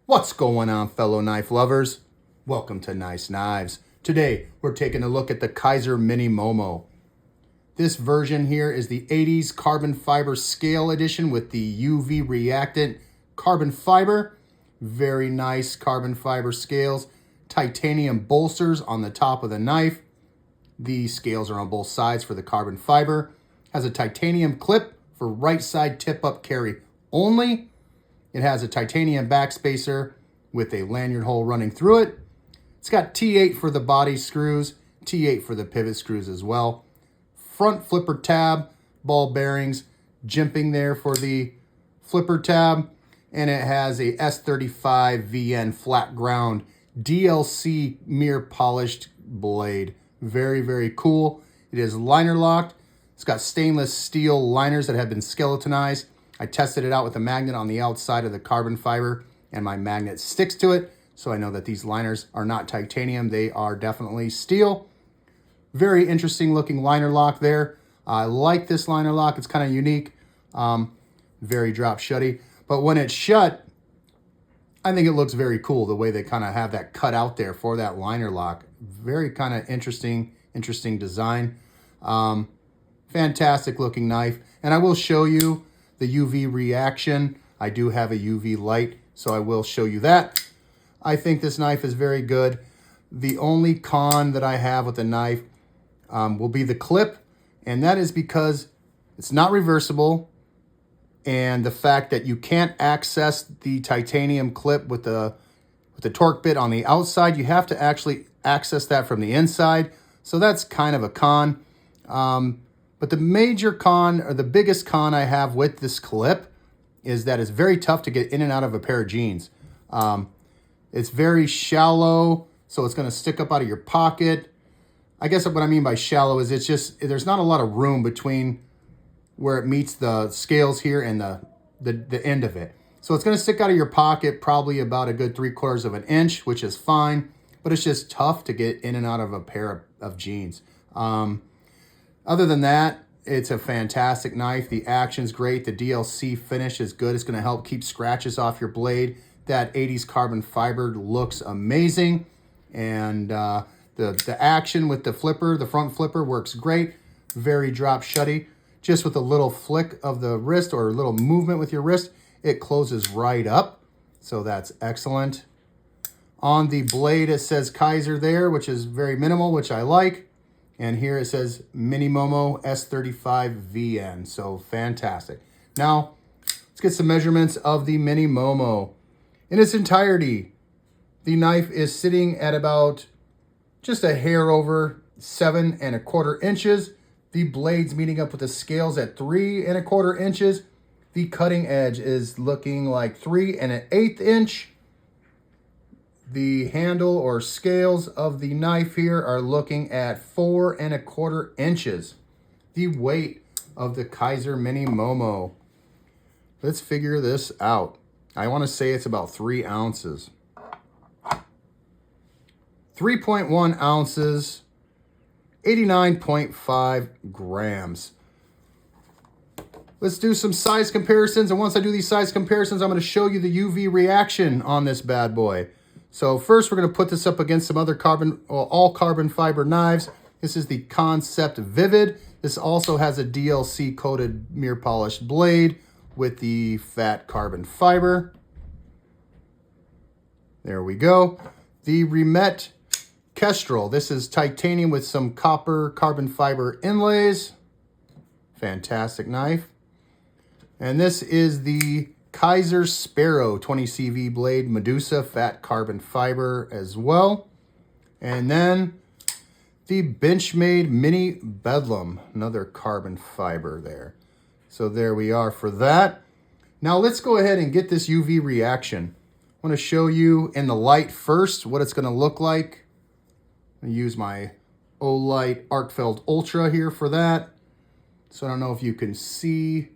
What's going on, fellow knife lovers? Welcome to Nice Knives. Today, we're taking a look at the Kizer Mini Momo. This version here is the 80s carbon fiber scale edition with the UV reactant carbon fiber. Very nice carbon fiber scales. Titanium bolsters on the top of the knife. The scales are on both sides for the carbon fiber. Has a titanium clip for right side tip up carry only. It has a titanium backspacer with a lanyard hole running through it. It's got T8 for the body screws, T8 for the pivot screws as well. Front flipper tab, ball bearings, jimping there for the flipper tab. And it has a S35vn flat ground DLC mirror polished blade. Very, very cool. It is liner locked. It's got stainless steel liners that have been skeletonized. I tested it out with a magnet on the outside of the carbon fiber, and my magnet sticks to it, so I know that these liners are not titanium. They are definitely steel. Very interesting looking liner lock there. I like this liner lock. It's kind of unique. Very drop shutty. But when it's shut, I think it looks very cool the way they kind of have that cut out there for that liner lock. Very kind of interesting design. Fantastic looking knife. And I will show you the UV reaction. I do have a UV light, so I will show you that. I think this knife is very good. The only con that I have with the knife will be the clip, and that is because it's not reversible, and the fact that you can't access the titanium clip with the torque bit on the outside. You have to actually access that from the inside, so that's kind of a con. But the major con, or the biggest con I have with this clip, is that it's very tough to get in and out of a pair of jeans. It's very shallow, so it's going to stick up out of your pocket. I guess what I mean by shallow is it's just, there's not a lot of room between where it meets the scales here and the end of it. So it's going to stick out of your pocket probably about a good 3/4 of an inch, which is fine, but it's just tough to get in and out of a pair of jeans. Other than that, it's a fantastic knife. The action's great. The DLC finish is good. It's going to help keep scratches off your blade. That 80s carbon fiber looks amazing. And the action with the flipper, the front flipper, works great. Very drop shutty. Just with a little flick of the wrist or a little movement with your wrist, it closes right up. So that's excellent. On the blade, it says Kizer there, which is very minimal, which I like. And here it says Mini Momo S35vn. So fantastic. Now, let's get some measurements of the Mini Momo. In its entirety, the knife is sitting at about just a hair over 7 1/4 inches. The blade's meeting up with the scales at 3 1/4 inches. The cutting edge is looking like 3 1/8 inch. The handle or scales of the knife here are looking at 4 1/4 inches. The weight of the Kizer Mini Momo. Let's figure this out. I want to say it's about 3 ounces. 3.1 ounces, 89.5 grams. Let's do some size comparisons. And once I do these size comparisons, I'm going to show you the UV reaction on this bad boy. So first, we're going to put this up against some other all carbon fiber knives. This is the Concept Vivid. This also has a DLC coated mirror polished blade with the fat carbon fiber. There we go. The Remet Kestrel. This is titanium with some copper carbon fiber inlays. Fantastic knife. And this is the Kizer Sparrow 20CV blade, Medusa fat carbon fiber as well. And then the Benchmade Mini Bedlam, another carbon fiber there. So there we are for that. Now let's go ahead and get this UV reaction. I want to show you in the light first what it's going to look like. I'm going to use my Olight Arcfeld Ultra here for that. So I don't know if you can see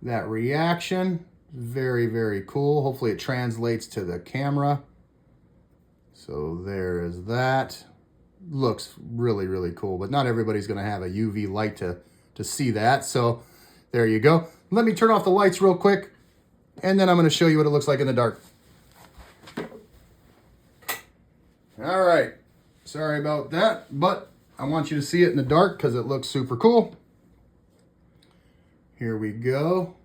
that reaction. Very, very cool. Hopefully it translates to the camera. So there is that. Looks really, really cool, but not everybody's going to have a UV light to see that. So there you go. Let me turn off the lights real quick, and then I'm going to show you what it looks like in the dark. All right. Sorry about that, but I want you to see it in the dark because it looks super cool. Here we go.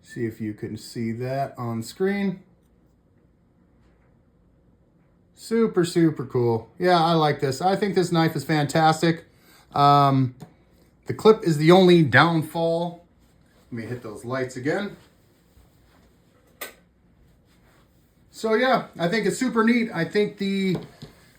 See if you can see that on screen. Super, super cool. Yeah, I like this. I think this knife is fantastic. The clip is the only downfall. Let me hit those lights again. So yeah, I think it's super neat. I think the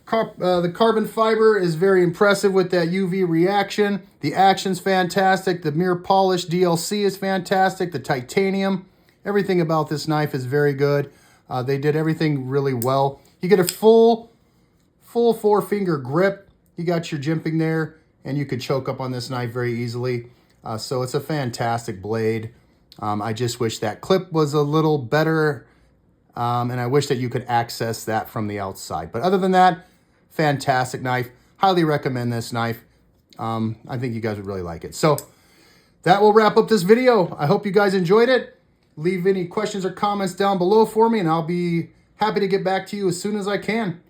carbon fiber is very impressive with that UV reaction. The action's fantastic. The mirror polish DLC is fantastic. The titanium, everything about this knife is very good. They did everything really well. You get a full 4-finger grip. You got your jimping there, and you could choke up on this knife very easily. So it's a fantastic blade. I just wish that clip was a little better, and I wish that you could access that from the outside. But other than that, fantastic knife. Highly recommend this knife. I think you guys would really like it. So that will wrap up this video. I hope you guys enjoyed it. Leave any questions or comments down below for me, and I'll be happy to get back to you as soon as I can.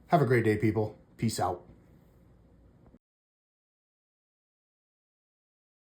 Have a great day, people. Peace out.